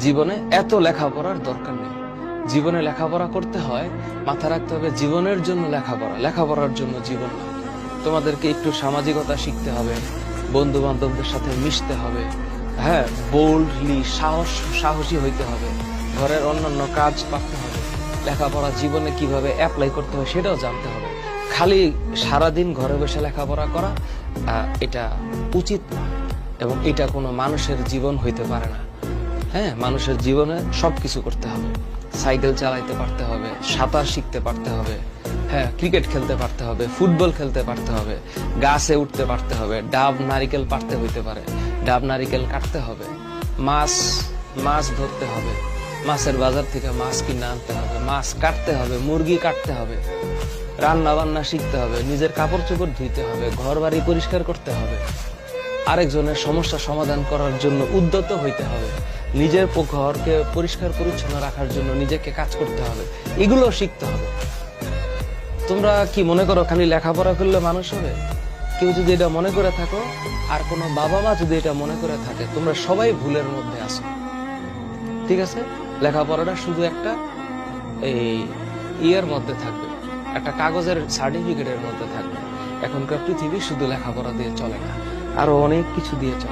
জীবনে এত লেখাপড়ার দরকার নেই। জীবনে লেখাপড়া করতে হয়, মাথায় রাখতে হবে জীবনের জন্য লেখাপড়া, লেখাপড়ার জন্য জীবন না। তোমাদেরকে একটু সামাজিকতা শিখতে হবে, বন্ধু বান্ধবদের সাথে মিশতে হবে, হ্যাঁ, বোল্ডলি সাহসী হইতে হবে, ঘরের অন্যান্য কাজ পারতে হবে, লেখাপড়া জীবনে কিভাবে অ্যাপ্লাই করতে হয় সেটাও জানতে হবে। খালি সারাদিন ঘরে বসে লেখাপড়া করা এটা উচিত না, এবং এটা কোনো মানুষের জীবন হইতে পারে না। হ্যাঁ, মানুষের জীবনে সবকিছু করতে হবে। সাইকেল চালাইতে পারতে হবে, সাঁতার শিখতে পারতে হবে, হ্যাঁ, ক্রিকেট খেলতে পারতে হবে, ফুটবল খেলতে পারতে হবে, গাছে উঠতে পারতে হবে, ডাব নারিকেল পারতে হইতে পারে, ডাব নারিকেল কাটতে হবে, মাছ ধরতে হবে, মাছের বাজার থেকে মাছ কিনে আনতে হবে, মাছ কাটতে হবে, মুরগি কাটতে হবে, রান্না বান্না শিখতে হবে, নিজের কাপড় চোপড় ধুইতে হবে, ঘর বাড়ি পরিষ্কার করতে হবে, আরেকজনের সমস্যা সমাধান করার জন্য উদ্যত হইতে হবে, নিজের ঘরকে পরিষ্কার পরিচ্ছন্ন রাখার জন্য নিজেকে কাজ করতে হবে, এগুলো শিখতে হবে। তোমরা কি মনে করো খালি লেখাপড়া করলে মানুষ হবে? কেউ যদি এটা মনে করে থাকো, আর কোনো বাবা মা যদি এটা মনে করে থাকে, তোমরা সবাই ভুলের মধ্যে আছো। ঠিক আছে, লেখাপড়াটা শুধু একটা ইয়ের মধ্যে থাকবে, একটা কাগজের সার্টিফিকেটের মধ্যে থাকবে। এখনকার পৃথিবী শুধু লেখাপড়া দিয়ে চলে না, আরো অনেক কিছু দিয়ে চলে।